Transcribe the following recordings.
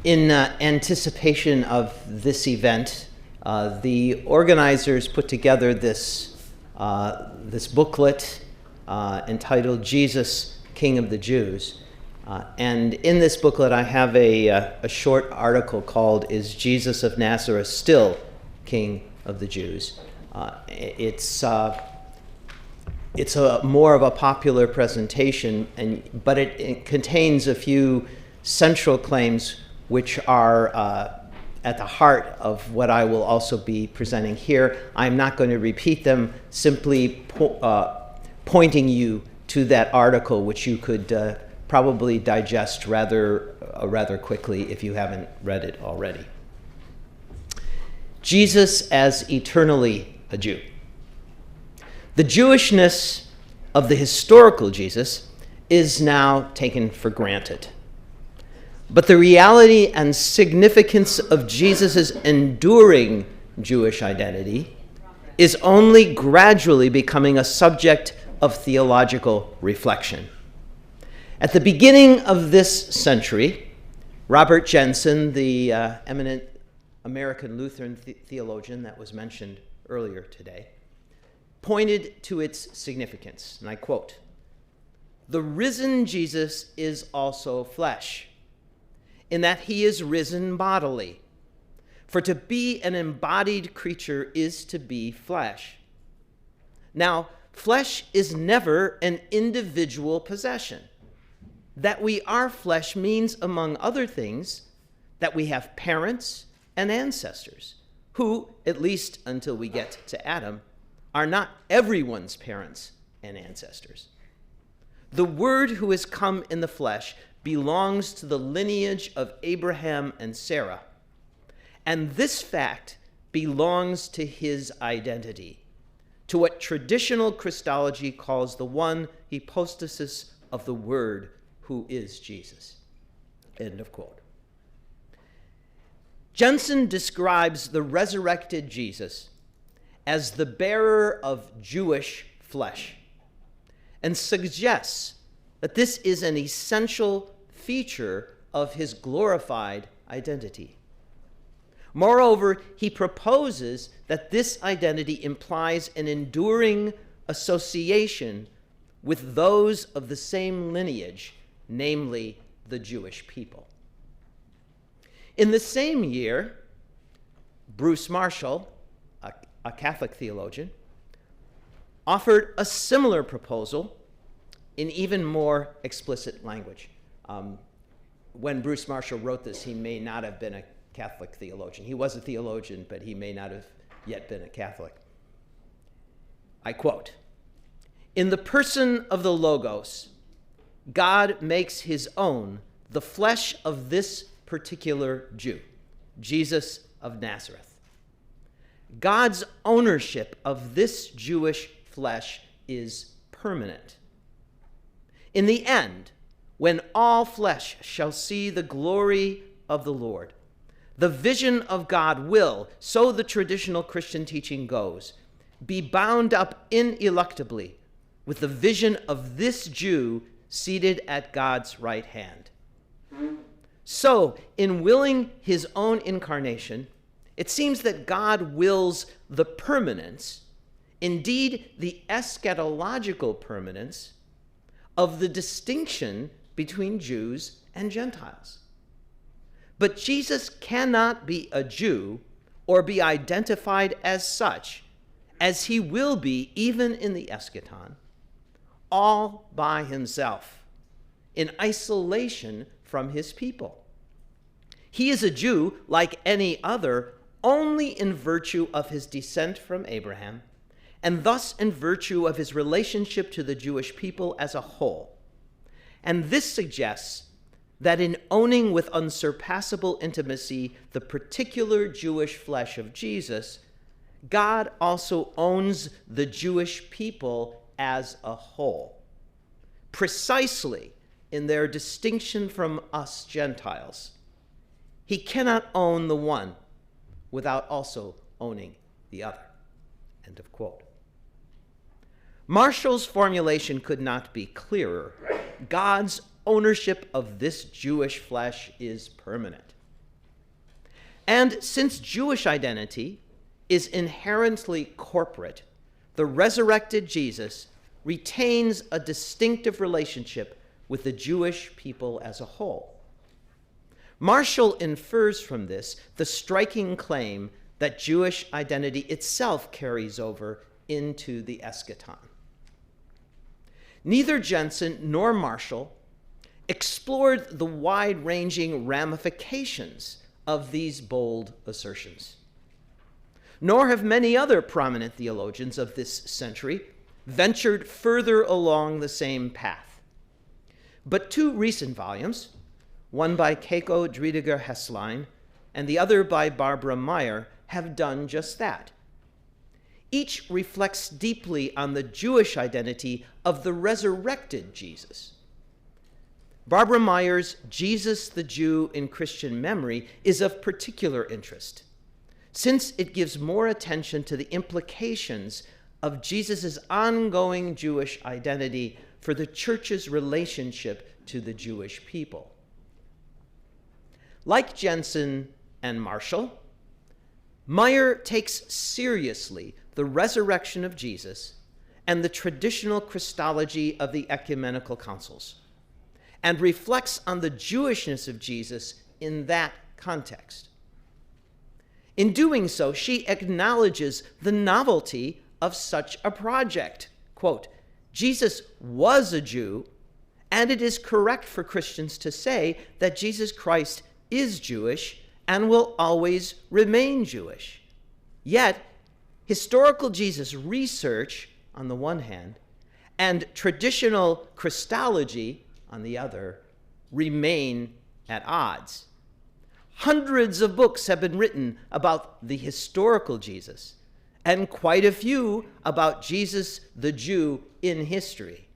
In anticipation of this event, the organizers put together this booklet entitled Jesus, King of the Jews. And in this booklet, I have a short article called, "Is Jesus of Nazareth Still King of the Jews?" It's more of a popular presentation, but it contains a few central claims which are at the heart of what I will also be presenting here. I'm not going to repeat them, simply pointing you to that article, which you could probably digest rather quickly if you haven't read it already. Jesus as eternally a Jew. The Jewishness of the historical Jesus is now taken for granted. But the reality and significance of Jesus' enduring Jewish identity is only gradually becoming a subject of theological reflection. At the beginning of this century, Robert Jensen, the eminent American Lutheran theologian that was mentioned earlier today, pointed to its significance, and I quote, "The risen Jesus is also flesh, in that he is risen bodily. For to be an embodied creature is to be flesh. Now, flesh is never an individual possession. That we are flesh means, among other things, that we have parents and ancestors, who, at least until we get to Adam, are not everyone's parents and ancestors. The Word who has come in the flesh belongs to the lineage of Abraham and Sarah, and this fact belongs to his identity, to what traditional Christology calls the one hypostasis of the Word who is Jesus." End of quote. Jensen describes the resurrected Jesus as the bearer of Jewish flesh and suggests that this is an essential feature of his glorified identity. Moreover, he proposes that this identity implies an enduring association with those of the same lineage, namely the Jewish people. In the same year, Bruce Marshall, a Catholic theologian, offered a similar proposal in even more explicit language. When Bruce Marshall wrote this, he may not have been a Catholic theologian. He was a theologian, but he may not have yet been a Catholic. I quote, "In the person of the Logos, God makes his own the flesh of this particular Jew, Jesus of Nazareth. God's ownership of this Jewish flesh is permanent. In the end, when all flesh shall see the glory of the Lord, the vision of God will, so the traditional Christian teaching goes, be bound up ineluctably with the vision of this Jew seated at God's right hand. So, in willing his own incarnation, it seems that God wills the permanence, indeed the eschatological permanence, of the distinction between Jews and Gentiles. But Jesus cannot be a Jew or be identified as such, as he will be even in the eschaton, all by himself, in isolation from his people. He is a Jew like any other only in virtue of his descent from Abraham, and thus in virtue of his relationship to the Jewish people as a whole. And this suggests that in owning with unsurpassable intimacy the particular Jewish flesh of Jesus, God also owns the Jewish people as a whole, precisely in their distinction from us Gentiles. He cannot own the one without also owning the other. End of quote. Marshall's formulation could not be clearer. God's ownership of this Jewish flesh is permanent. And since Jewish identity is inherently corporate, the resurrected Jesus retains a distinctive relationship with the Jewish people as a whole. Marshall infers from this the striking claim that Jewish identity itself carries over into the eschaton. Neither Jensen nor Marshall explored the wide-ranging ramifications of these bold assertions. Nor have many other prominent theologians of this century ventured further along the same path. But two recent volumes, one by Keiko Driediger-Hesslein and the other by Barbara Meyer, have done just that. Each reflects deeply on the Jewish identity of the resurrected Jesus. Barbara Meyer's Jesus the Jew in Christian Memory is of particular interest, since it gives more attention to the implications of Jesus' ongoing Jewish identity for the church's relationship to the Jewish people. Like Jensen and Marshall, Meyer takes seriously the resurrection of Jesus and the traditional Christology of the ecumenical councils, and reflects on the Jewishness of Jesus in that context. In doing so, she acknowledges the novelty of such a project. Quote, Jesus was a Jew, and it is correct for Christians to say that Jesus Christ is Jewish and will always remain Jewish. Yet, historical Jesus research, on the one hand, and traditional Christology, on the other, remain at odds. Hundreds of books have been written about the historical Jesus, and quite a few about Jesus the Jew in history.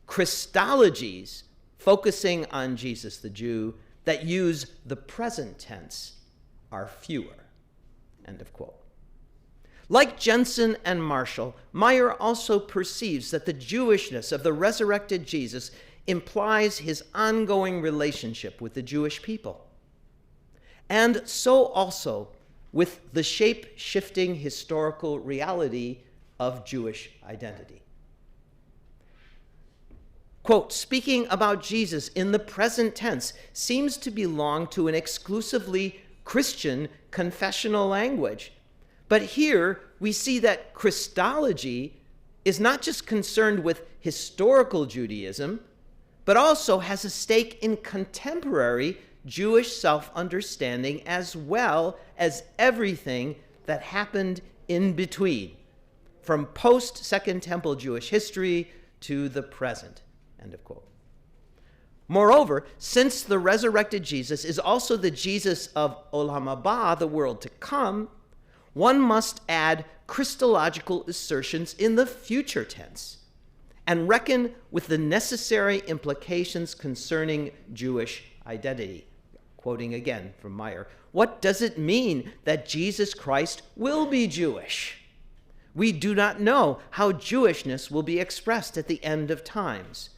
Christologies focusing on Jesus the Jew that use the present tense are fewer. End of quote. Like Jensen and Marshall, Meyer also perceives that the Jewishness of the resurrected Jesus implies his ongoing relationship with the Jewish people, and so also with the shape-shifting historical reality of Jewish identity. Quote, speaking about Jesus in the present tense seems to belong to an exclusively Christian confessional language. But here we see that Christology is not just concerned with historical Judaism, but also has a stake in contemporary Jewish self-understanding as well as everything that happened in between, from post-Second Temple Jewish history to the present. End of quote. Moreover, since the resurrected Jesus is also the Jesus of Olam Haba, the world to come, one must add Christological assertions in the future tense and reckon with the necessary implications concerning Jewish identity. Quoting again from Meyer, what does it mean that Jesus Christ will be Jewish? We do not know how Jewishness will be expressed at the end of times.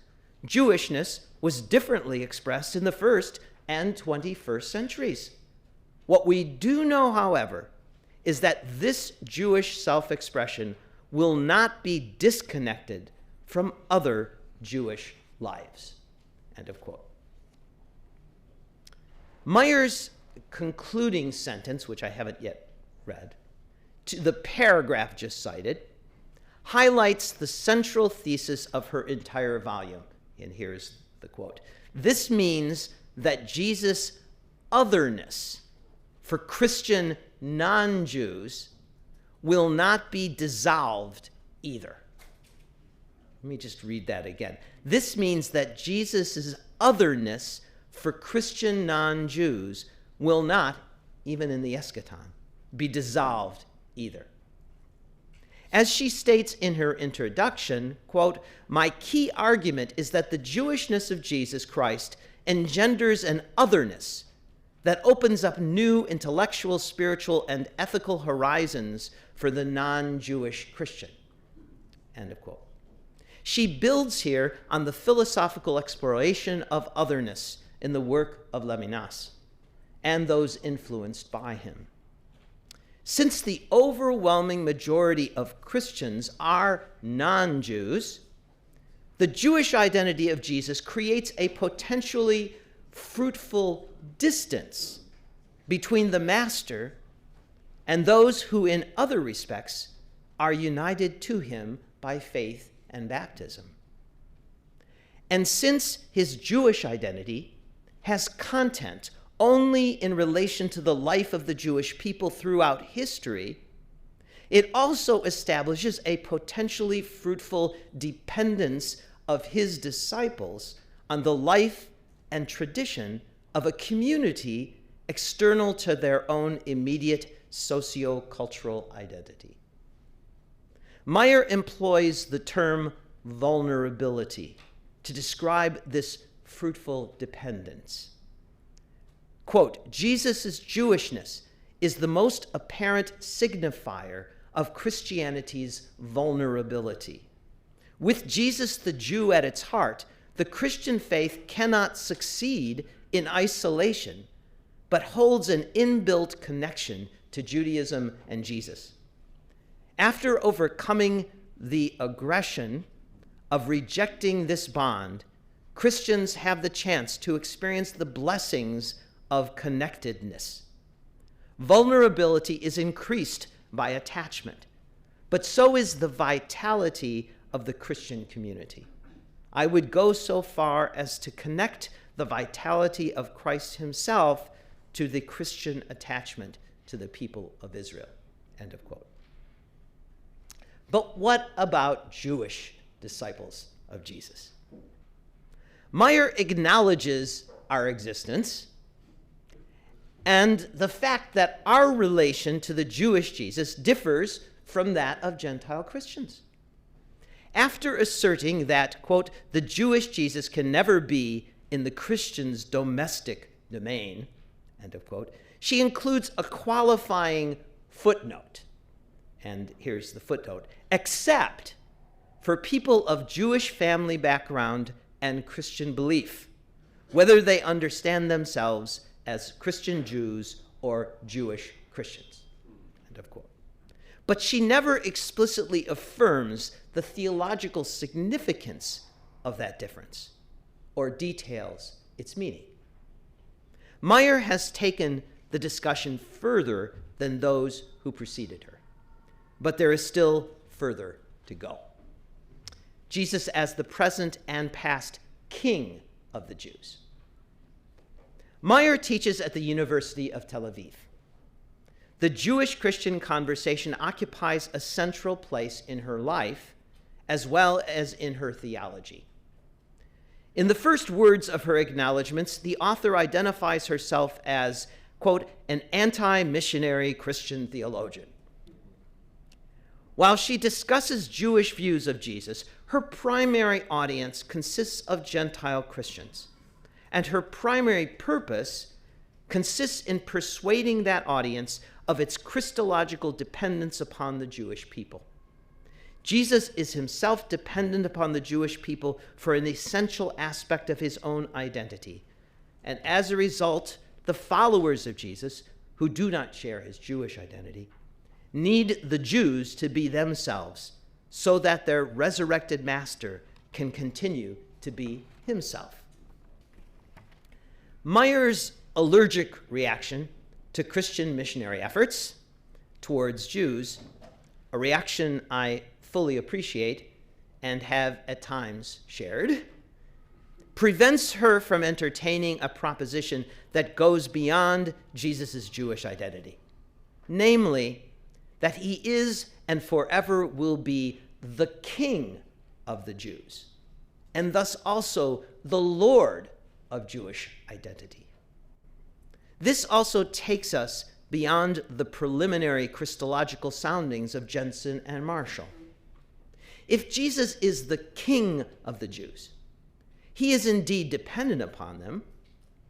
Jewishness was differently expressed in the 1st and 21st centuries. What we do know, however, is that this Jewish self-expression will not be disconnected from other Jewish lives. End of quote. Meyer's concluding sentence, which I haven't yet read, to the paragraph just cited, highlights the central thesis of her entire volume. And here's the quote. This means that Jesus' otherness for Christian non-Jews will not be dissolved either. Let me just read that again. This means that Jesus' otherness for Christian non-Jews will not, even in the eschaton, be dissolved either. As she states in her introduction, quote, my key argument is that the Jewishness of Jesus Christ engenders an otherness that opens up new intellectual, spiritual, and ethical horizons for the non-Jewish Christian. End of quote. She builds here on the philosophical exploration of otherness in the work of Levinas, and those influenced by him. Since the overwhelming majority of Christians are non-Jews, the Jewish identity of Jesus creates a potentially fruitful distance between the master and those who in other respects are united to him by faith and baptism. And since his Jewish identity has content only in relation to the life of the Jewish people throughout history, it also establishes a potentially fruitful dependence of his disciples on the life and tradition of a community external to their own immediate socio-cultural identity. Meyer employs the term vulnerability to describe this fruitful dependence. Quote, Jesus' Jewishness is the most apparent signifier of Christianity's vulnerability. With Jesus the Jew at its heart, the Christian faith cannot succeed in isolation, but holds an inbuilt connection to Judaism and Jesus. After overcoming the aggression of rejecting this bond, Christians have the chance to experience the blessings of connectedness. Vulnerability is increased by attachment, but so is the vitality of the Christian community. I would go so far as to connect the vitality of Christ himself to the Christian attachment to the people of Israel. End of quote. But what about Jewish disciples of Jesus? Meyer acknowledges our existence and the fact that our relation to the Jewish Jesus differs from that of Gentile Christians. After asserting that, quote, the Jewish Jesus can never be in the Christian's domestic domain, end of quote, she includes a qualifying footnote. And here's the footnote. Except for people of Jewish family background and Christian belief, whether they understand themselves as Christian Jews or Jewish Christians, end of quote. But she never explicitly affirms the theological significance of that difference or details its meaning. Meyer has taken the discussion further than those who preceded her, but there is still further to go. Jesus as the present and past King of the Jews. Meyer teaches at the University of Tel Aviv. The Jewish-Christian conversation occupies a central place in her life, as well as in her theology. In the first words of her acknowledgments, the author identifies herself as, quote, an anti-missionary Christian theologian. While she discusses Jewish views of Jesus, her primary audience consists of Gentile Christians, and her primary purpose consists in persuading that audience of its Christological dependence upon the Jewish people. Jesus is himself dependent upon the Jewish people for an essential aspect of his own identity, and as a result, the followers of Jesus, who do not share his Jewish identity, need the Jews to be themselves so that their resurrected master can continue to be himself. Meyer's allergic reaction to Christian missionary efforts towards Jews, a reaction I fully appreciate and have at times shared, prevents her from entertaining a proposition that goes beyond Jesus' Jewish identity, namely, that he is and forever will be the King of the Jews, and thus also the Lord of Jewish identity. This also takes us beyond the preliminary Christological soundings of Jensen and Marshall. If Jesus is the King of the Jews, he is indeed dependent upon them,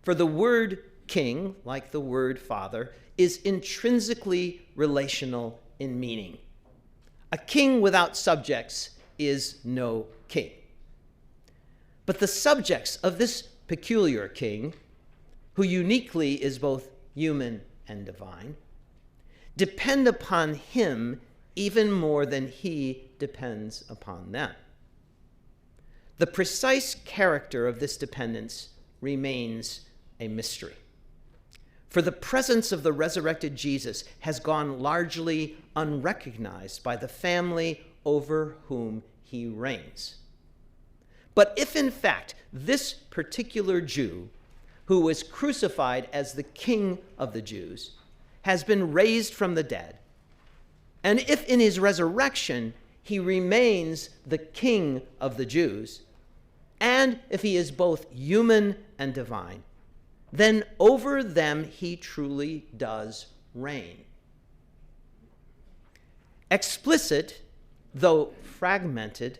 for the word king, like the word father, is intrinsically relational in meaning. A king without subjects is no king. But the subjects of this peculiar king, who uniquely is both human and divine, depend upon him even more than he depends upon them. The precise character of this dependence remains a mystery. For the presence of the resurrected Jesus has gone largely unrecognized by the family over whom he reigns. But if in fact this particular Jew, who was crucified as the King of the Jews, has been raised from the dead, and if in his resurrection he remains the King of the Jews, and if he is both human and divine, then over them he truly does reign. Explicit, though fragmented,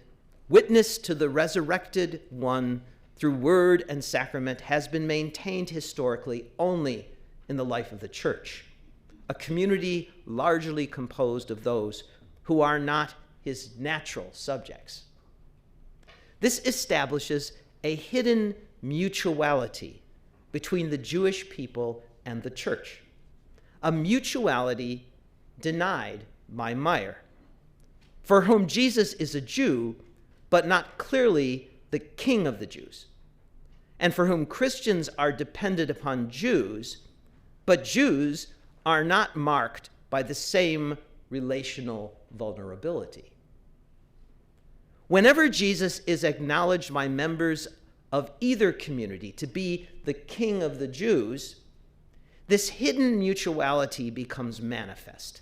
witness to the resurrected one through word and sacrament has been maintained historically only in the life of the church, a community largely composed of those who are not his natural subjects. This establishes a hidden mutuality between the Jewish people and the church, a mutuality denied by Meyer, for whom Jesus is a Jew, but not clearly the King of the Jews, and for whom Christians are dependent upon Jews, but Jews are not marked by the same relational vulnerability. Whenever Jesus is acknowledged by members of either community to be the King of the Jews, this hidden mutuality becomes manifest.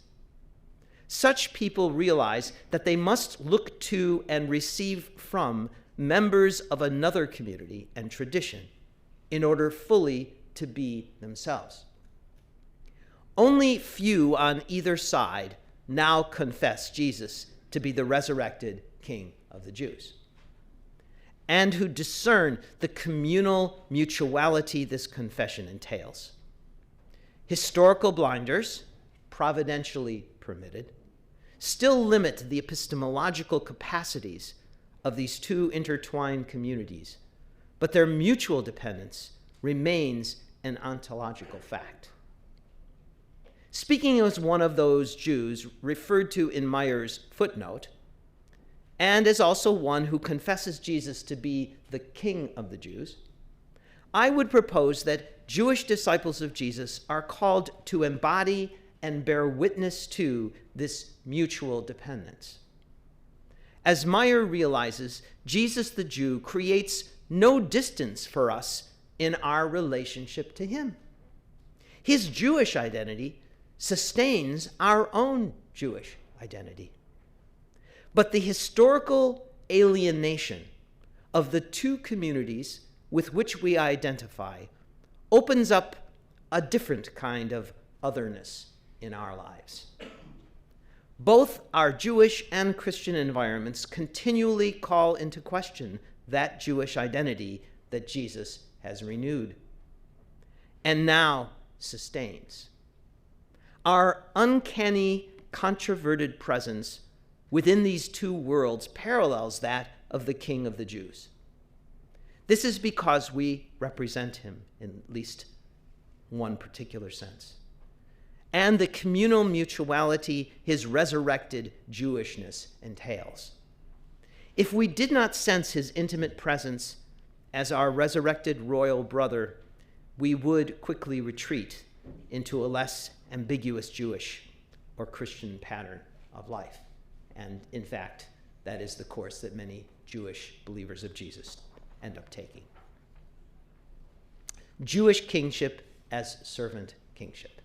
Such people realize that they must look to and receive from members of another community and tradition in order fully to be themselves. Only few on either side now confess Jesus to be the resurrected King of the Jews, and who discern the communal mutuality this confession entails. Historical blinders, providentially permitted, still limit the epistemological capacities of these two intertwined communities, but their mutual dependence remains an ontological fact. Speaking as one of those Jews referred to in Meyer's footnote, and as also one who confesses Jesus to be the King of the Jews, I would propose that Jewish disciples of Jesus are called to embody and bear witness to this mutual dependence. As Meyer realizes, Jesus the Jew creates no distance for us in our relationship to him. His Jewish identity sustains our own Jewish identity. But the historical alienation of the two communities with which we identify opens up a different kind of otherness in our lives. Both our Jewish and Christian environments continually call into question that Jewish identity that Jesus has renewed and now sustains. Our uncanny, controverted presence within these two worlds parallels that of the King of the Jews. This is because we represent him in at least one particular sense, and the communal mutuality his resurrected Jewishness entails. If we did not sense his intimate presence as our resurrected royal brother, we would quickly retreat into a less ambiguous Jewish or Christian pattern of life. And in fact, that is the course that many Jewish believers of Jesus end up taking. Jewish kingship as servant kingship.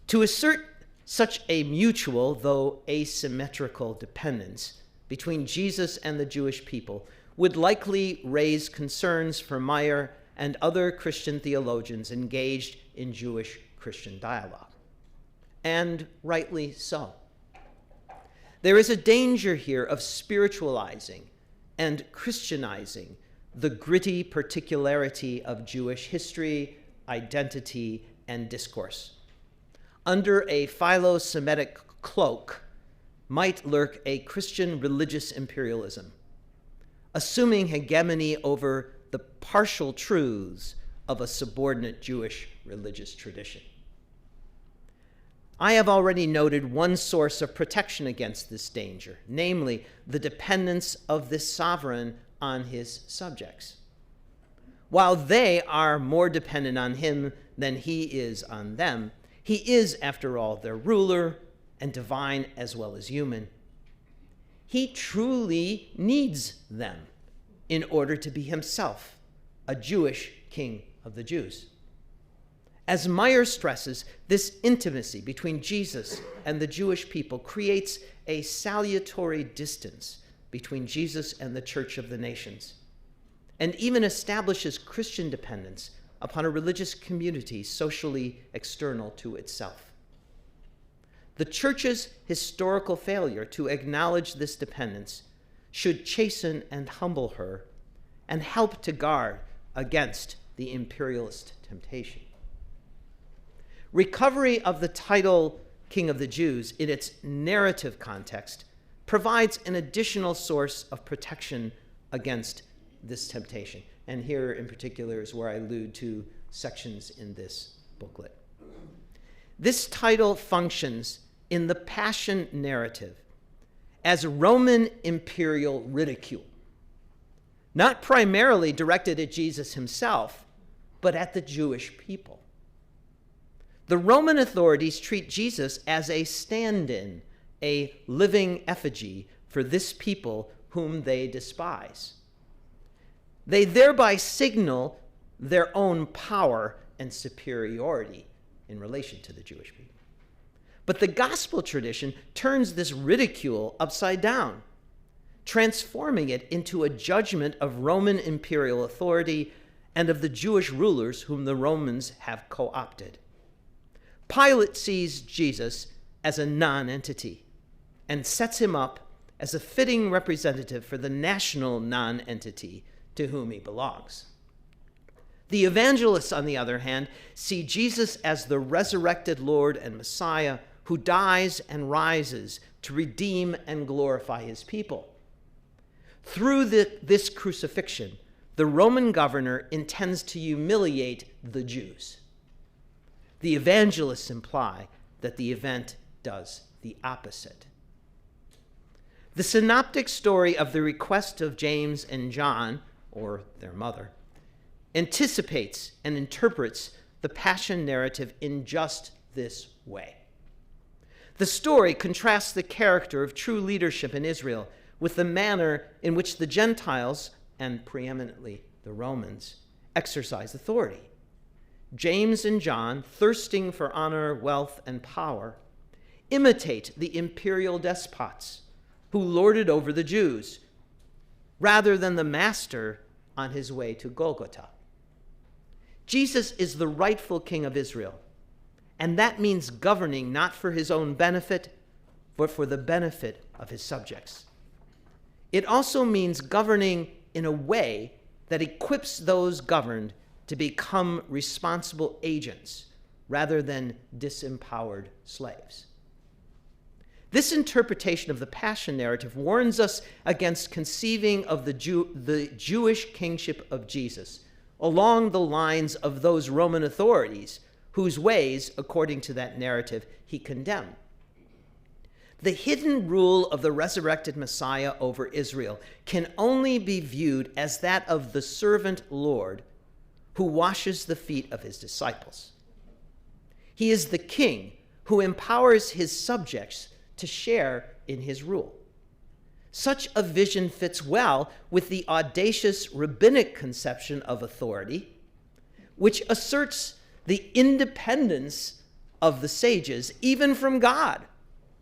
To assert such a mutual, though asymmetrical, dependence between Jesus and the Jewish people would likely raise concerns for Meyer and other Christian theologians engaged in Jewish-Christian dialogue, and rightly so. There is a danger here of spiritualizing and Christianizing the gritty particularity of Jewish history, identity, and discourse. Under a philo-Semitic cloak might lurk a Christian religious imperialism, assuming hegemony over the partial truths of a subordinate Jewish religious tradition. I have already noted one source of protection against this danger, namely the dependence of this sovereign on his subjects. While they are more dependent on him than he is on them, he is, after all, their ruler, and divine as well as human. He truly needs them in order to be himself a Jewish king of the Jews. As Meyer stresses, this intimacy between Jesus and the Jewish people creates a salutary distance between Jesus and the Church of the Nations, and even establishes Christian dependence upon a religious community socially external to itself. The Church's historical failure to acknowledge this dependence should chasten and humble her and help to guard against the imperialist temptation. Recovery of the title King of the Jews in its narrative context provides an additional source of protection against this temptation. And here in particular is where I allude to sections in this booklet. This title functions in the Passion narrative as Roman imperial ridicule, not primarily directed at Jesus himself, but at the Jewish people. The Roman authorities treat Jesus as a stand-in, a living effigy for this people whom they despise. They thereby signal their own power and superiority in relation to the Jewish people. But the gospel tradition turns this ridicule upside down, transforming it into a judgment of Roman imperial authority and of the Jewish rulers whom the Romans have co-opted. Pilate sees Jesus as a non-entity and sets him up as a fitting representative for the national non-entity to whom he belongs. The evangelists, on the other hand, see Jesus as the resurrected Lord and Messiah who dies and rises to redeem and glorify his people. Through this crucifixion, the Roman governor intends to humiliate the Jews. The evangelists imply that the event does the opposite. The synoptic story of the request of James and John, or their mother, anticipates and interprets the Passion narrative in just this way. The story contrasts the character of true leadership in Israel with the manner in which the Gentiles, and preeminently the Romans, exercise authority. James and John, thirsting for honor, wealth, and power, imitate the imperial despots who lorded over the Jews, rather than the master on his way to Golgotha. Jesus is the rightful king of Israel, and that means governing not for his own benefit, but for the benefit of his subjects. It also means governing in a way that equips those governed to become responsible agents rather than disempowered slaves. This interpretation of the Passion narrative warns us against conceiving of the Jewish kingship of Jesus along the lines of those Roman authorities whose ways, according to that narrative, he condemned. The hidden rule of the resurrected Messiah over Israel can only be viewed as that of the servant Lord who washes the feet of his disciples. He is the king who empowers his subjects to share in his rule. Such a vision fits well with the audacious rabbinic conception of authority, which asserts the independence of the sages, even from God,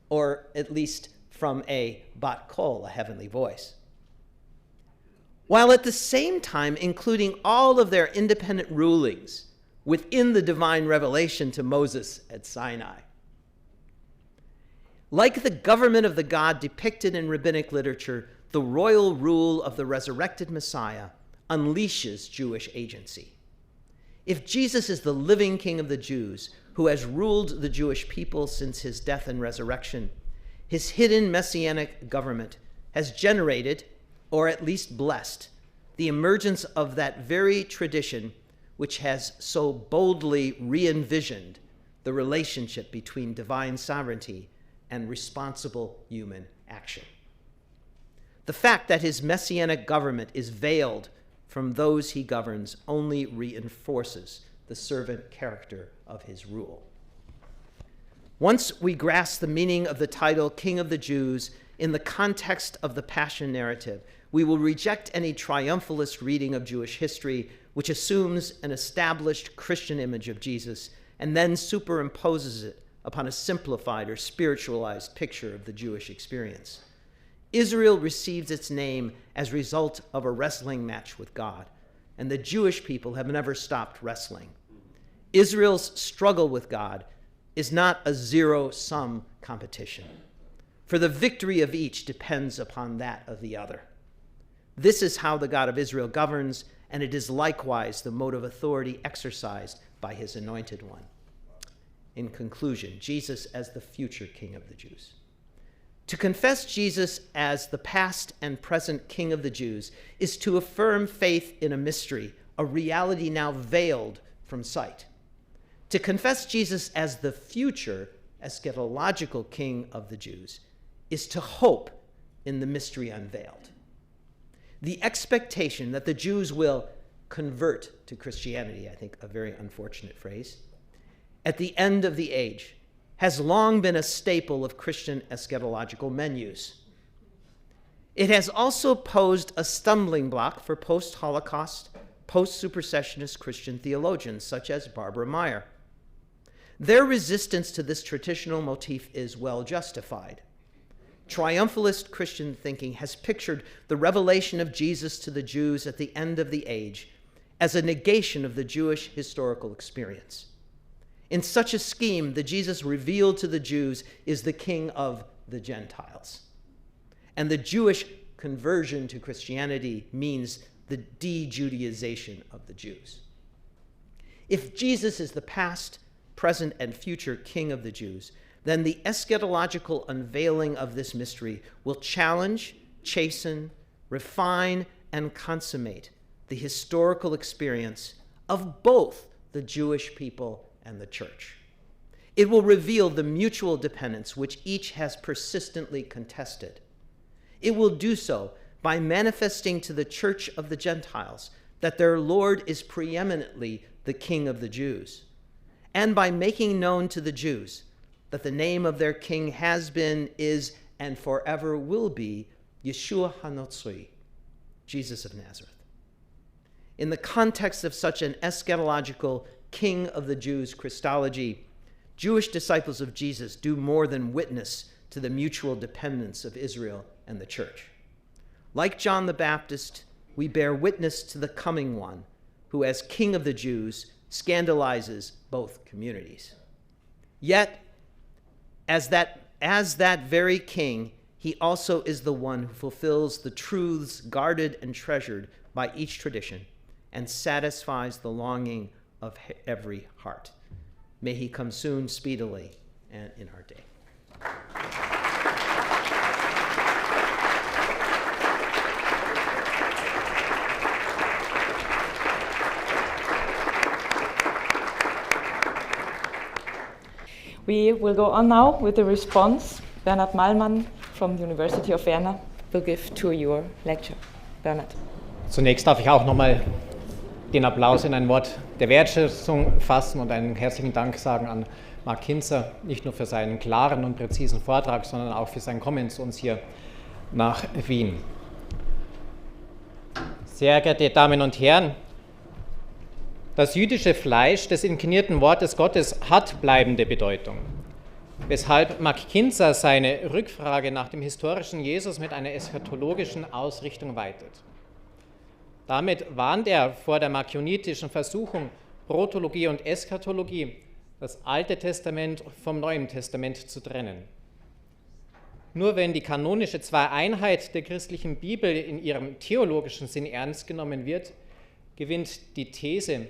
or at least from a bat kol, a heavenly voice, while at the same time including all of their independent rulings within the divine revelation to Moses at Sinai. Like the government of the God depicted in rabbinic literature, the royal rule of the resurrected Messiah unleashes Jewish agency. If Jesus is the living king of the Jews, who has ruled the Jewish people since his death and resurrection, his hidden messianic government has generated, or at least blessed, the emergence of that very tradition which has so boldly re-envisioned the relationship between divine sovereignty and responsible human action. The fact that his messianic government is veiled from those he governs only reinforces the servant character of his rule. Once we grasp the meaning of the title King of the Jews in the context of the Passion narrative, we will reject any triumphalist reading of Jewish history which assumes an established Christian image of Jesus and then superimposes it upon a simplified or spiritualized picture of the Jewish experience. Israel receives its name as a result of a wrestling match with God, and the Jewish people have never stopped wrestling. Israel's struggle with God is not a zero-sum competition, for the victory of each depends upon that of the other. This is how the God of Israel governs, and it is likewise the mode of authority exercised by his anointed one. In conclusion, Jesus as the future King of the Jews. To confess Jesus as the past and present King of the Jews is to affirm faith in a mystery, a reality now veiled from sight. To confess Jesus as the future eschatological King of the Jews is to hope in the mystery unveiled. The expectation that the Jews will convert to Christianity, I think a very unfortunate phrase, at the end of the age, has long been a staple of Christian eschatological menus. It has also posed a stumbling block for post-Holocaust, post-supersessionist Christian theologians such as Barbara Meyer. Their resistance to this traditional motif is well justified. Triumphalist Christian thinking has pictured the revelation of Jesus to the Jews at the end of the age as a negation of the Jewish historical experience. In such a scheme, the Jesus revealed to the Jews is the King of the Gentiles. And the Jewish conversion to Christianity means the de-Judaization of the Jews. If Jesus is the past, present, and future King of the Jews, then the eschatological unveiling of this mystery will challenge, chasten, refine, and consummate the historical experience of both the Jewish people and the church. It will reveal the mutual dependence which each has persistently contested. It will do so by manifesting to the church of the Gentiles that their Lord is preeminently the King of the Jews, and by making known to the Jews that the name of their King has been, is, and forever will be Yeshua HaNotzri, Jesus of Nazareth. In the context of such an eschatological King of the Jews Christology, Jewish disciples of Jesus do more than witness to the mutual dependence of Israel and the church. Like John the Baptist, we bear witness to the coming one who, as King of the Jews, scandalizes both communities. Yet, as that very King, he also is the one who fulfills the truths guarded and treasured by each tradition and satisfies the longing of every heart. May he come soon, speedily, and in our day. We will go on now with the response. Bernard Mallmann from the University of Vienna will give to your lecture. Bernard. Zunächst darf ich auch nochmal den Applaus in ein Wort der Wertschätzung fassen und einen herzlichen Dank sagen an Mark Kinzer, nicht nur für seinen klaren und präzisen Vortrag, sondern auch für sein Kommen zu uns hier nach Wien. Sehr geehrte Damen und Herren, das jüdische Fleisch des inkarnierten Wortes Gottes hat bleibende Bedeutung, weshalb Mark Kinzer seine Rückfrage nach dem historischen Jesus mit einer eschatologischen Ausrichtung weitet. Damit warnt er vor der markionitischen Versuchung, Protologie und Eschatologie, das Alte Testament vom Neuen Testament zu trennen. Nur wenn die kanonische Zweieinheit der christlichen Bibel in ihrem theologischen Sinn ernst genommen wird, gewinnt die These,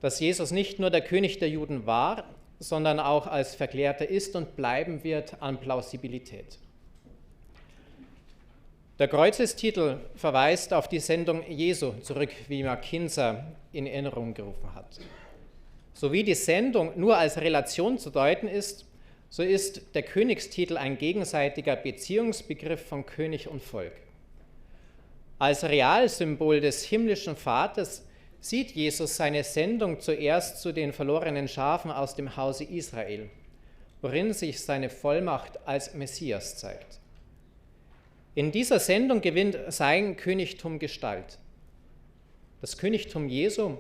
dass Jesus nicht nur der König der Juden war, sondern auch als Verklärter ist und bleiben wird, an Plausibilität. Der Kreuzestitel verweist auf die Sendung Jesu zurück, wie Kinzer in Erinnerung gerufen hat. So wie die Sendung nur als Relation zu deuten ist, so ist der Königstitel ein gegenseitiger Beziehungsbegriff von König und Volk. Als Realsymbol des himmlischen Vaters sieht Jesus seine Sendung zuerst zu den verlorenen Schafen aus dem Hause Israel, worin sich seine Vollmacht als Messias zeigt. In dieser Sendung gewinnt sein Königtum Gestalt. Das Königtum Jesu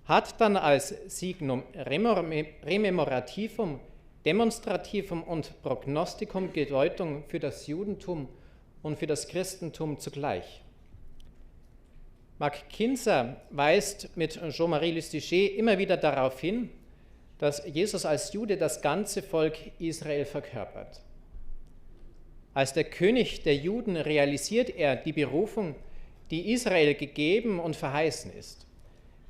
hat dann als Signum rememorativum, demonstrativum und prognosticum Bedeutung für das Judentum und für das Christentum zugleich. Kinzer weist mit Jean-Marie Lustiger immer wieder darauf hin, dass Jesus als Jude das ganze Volk Israel verkörpert. Als der König der Juden realisiert er die Berufung, die Israel gegeben und verheißen ist.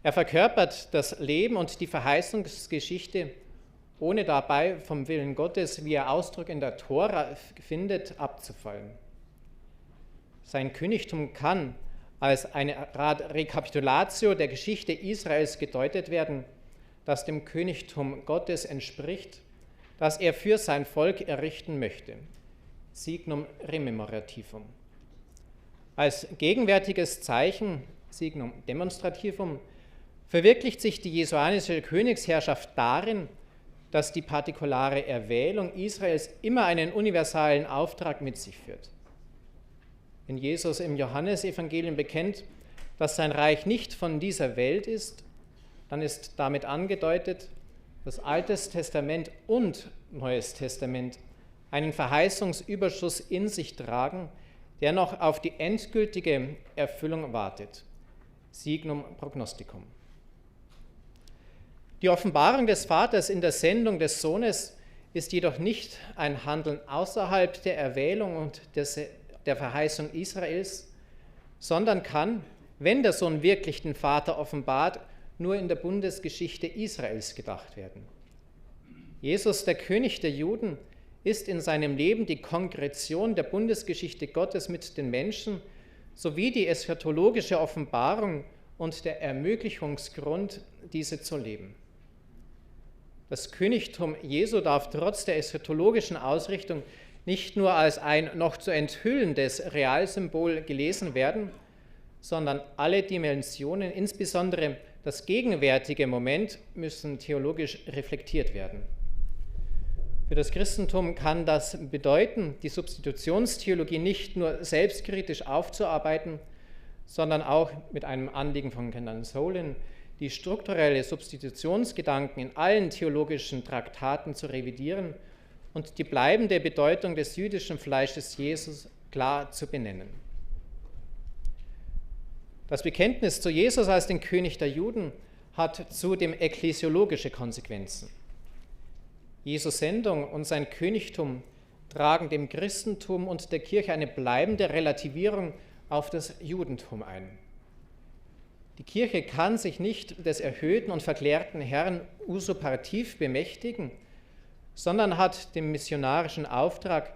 Er verkörpert das Leben und die Verheißungsgeschichte, ohne dabei vom Willen Gottes, wie er Ausdruck in der Tora findet, abzufallen. Sein Königtum kann als eine Art Rekapitulatio der Geschichte Israels gedeutet werden, das dem Königtum Gottes entspricht, das er für sein Volk errichten möchte. Signum rememorativum. Als gegenwärtiges Zeichen, Signum demonstrativum, verwirklicht sich die jesuanische Königsherrschaft darin, dass die partikulare Erwählung Israels immer einen universalen Auftrag mit sich führt. Wenn Jesus im Johannesevangelium bekennt, dass sein Reich nicht von dieser Welt ist, dann ist damit angedeutet, dass Altes Testament und Neues Testament einen Verheißungsüberschuss in sich tragen, der noch auf die endgültige Erfüllung wartet. Signum prognosticum. Die Offenbarung des Vaters in der Sendung des Sohnes ist jedoch nicht ein Handeln außerhalb der Erwählung und der Verheißung Israels, sondern kann, wenn der Sohn wirklich den Vater offenbart, nur in der Bundesgeschichte Israels gedacht werden. Jesus, der König der Juden, ist in seinem Leben die Konkretion der Bundesgeschichte Gottes mit den Menschen sowie die eschatologische Offenbarung und der Ermöglichungsgrund, diese zu leben. Das Königtum Jesu darf trotz der eschatologischen Ausrichtung nicht nur als ein noch zu enthüllendes Realsymbol gelesen werden, sondern alle Dimensionen, insbesondere das gegenwärtige Moment, müssen theologisch reflektiert werden. Für das Christentum kann das bedeuten, die Substitutionstheologie nicht nur selbstkritisch aufzuarbeiten, sondern auch mit einem Anliegen von Kenan Solin, die strukturelle Substitutionsgedanken in allen theologischen Traktaten zu revidieren und die bleibende Bedeutung des jüdischen Fleisches Jesus klar zu benennen. Das Bekenntnis zu Jesus als den König der Juden hat zudem ekklesiologische Konsequenzen. Jesu Sendung und sein Königtum tragen dem Christentum und der Kirche eine bleibende Relativierung auf das Judentum ein. Die Kirche kann sich nicht des erhöhten und verklärten Herrn usurpativ bemächtigen, sondern hat den missionarischen Auftrag,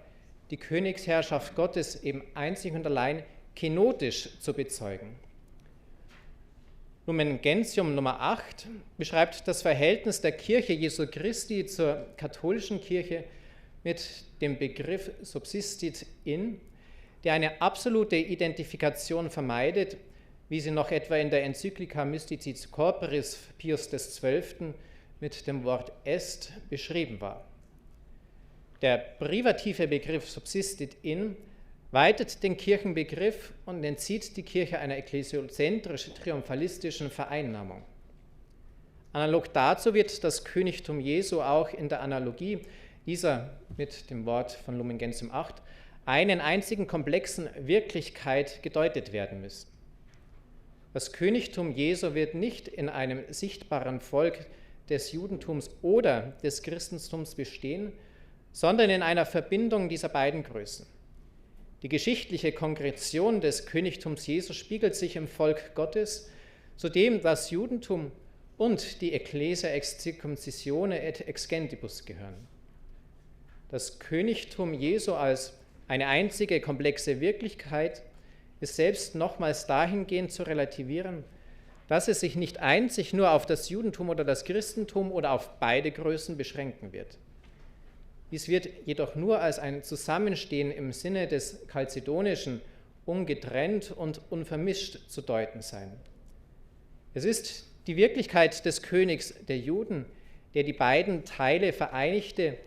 die Königsherrschaft Gottes eben einzig und allein kenotisch zu bezeugen. Lumen Gentium Nummer 8 beschreibt das Verhältnis der Kirche Jesu Christi zur katholischen Kirche mit dem Begriff subsistit in, der eine absolute Identifikation vermeidet, wie sie noch etwa in der Enzyklika Mysticis Corporis Pius XII. Mit dem Wort est beschrieben war. Der privative Begriff subsistit in weitet den Kirchenbegriff und entzieht die Kirche einer ekklesiozentrisch-triumphalistischen Vereinnahmung. Analog dazu wird das Königtum Jesu auch in der Analogie dieser mit dem Wort von Lumen Gentium 8 einen einzigen komplexen Wirklichkeit gedeutet werden müssen. Das Königtum Jesu wird nicht in einem sichtbaren Volk des Judentums oder des Christentums bestehen, sondern in einer Verbindung dieser beiden Größen. Die geschichtliche Konkretion des Königtums Jesu spiegelt sich im Volk Gottes, zu dem das Judentum und die Ecclesia ex circumcisione et ex gentibus gehören. Das Königtum Jesu als eine einzige komplexe Wirklichkeit ist selbst nochmals dahingehend zu relativieren, dass es sich nicht einzig nur auf das Judentum oder das Christentum oder auf beide Größen beschränken wird. Dies wird jedoch nur als ein Zusammenstehen im Sinne des Chalcedonischen ungetrennt und unvermischt zu deuten sein. Es ist die Wirklichkeit des Königs der Juden, der die beiden Teile vereinigte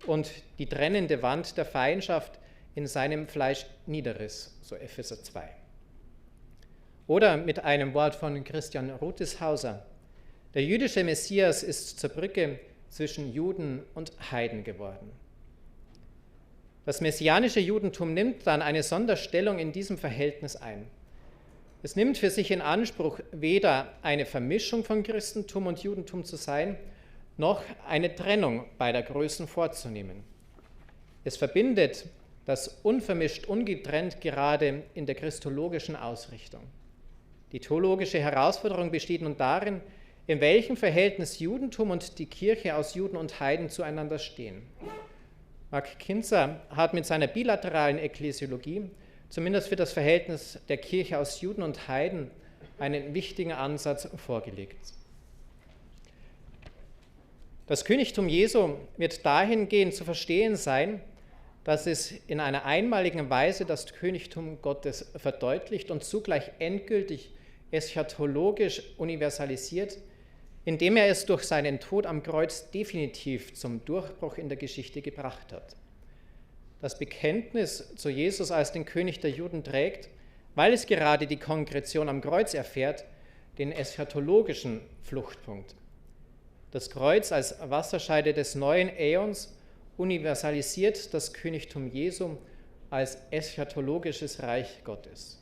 und die trennende Wand der Feindschaft in seinem Fleisch niederriss, so Epheser 2. Oder mit einem Wort von Christian Rutishauser: Der jüdische Messias ist zur Brücke zwischen Juden und Heiden geworden. Das messianische Judentum nimmt dann eine Sonderstellung in diesem Verhältnis ein. Es nimmt für sich in Anspruch, weder eine Vermischung von Christentum und Judentum zu sein, noch eine Trennung beider Größen vorzunehmen. Es verbindet das unvermischt, ungetrennt gerade in der christologischen Ausrichtung. Die theologische Herausforderung besteht nun darin, in welchem Verhältnis Judentum und die Kirche aus Juden und Heiden zueinander stehen. Kinzer hat mit seiner bilateralen Ekklesiologie zumindest für das Verhältnis der Kirche aus Juden und Heiden einen wichtigen Ansatz vorgelegt. Das Königtum Jesu wird dahingehend zu verstehen sein, dass es in einer einmaligen Weise das Königtum Gottes verdeutlicht und zugleich endgültig eschatologisch universalisiert, indem er es durch seinen Tod am Kreuz definitiv zum Durchbruch in der Geschichte gebracht hat. Das Bekenntnis zu Jesus als den König der Juden trägt, weil es gerade die Konkretion am Kreuz erfährt, den eschatologischen Fluchtpunkt. Das Kreuz als Wasserscheide des neuen Äons universalisiert das Königtum Jesu als eschatologisches Reich Gottes.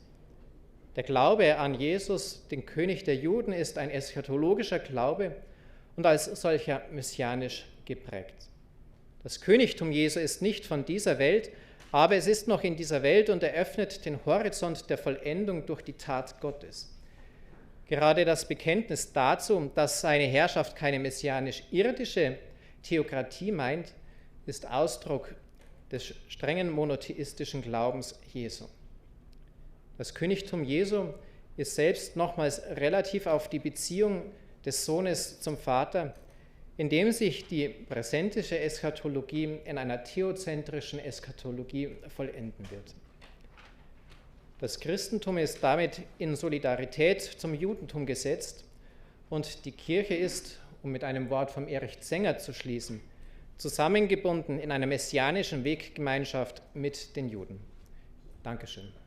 Der Glaube an Jesus, den König der Juden, ist ein eschatologischer Glaube und als solcher messianisch geprägt. Das Königtum Jesu ist nicht von dieser Welt, aber es ist noch in dieser Welt und eröffnet den Horizont der Vollendung durch die Tat Gottes. Gerade das Bekenntnis dazu, dass seine Herrschaft keine messianisch-irdische Theokratie meint, ist Ausdruck des strengen monotheistischen Glaubens Jesu. Das Königtum Jesu ist selbst nochmals relativ auf die Beziehung des Sohnes zum Vater, indem sich die präsentische Eschatologie in einer theozentrischen Eschatologie vollenden wird. Das Christentum ist damit in Solidarität zum Judentum gesetzt und die Kirche ist, um mit einem Wort von Erich Zenger zu schließen, zusammengebunden in einer messianischen Weggemeinschaft mit den Juden. Dankeschön.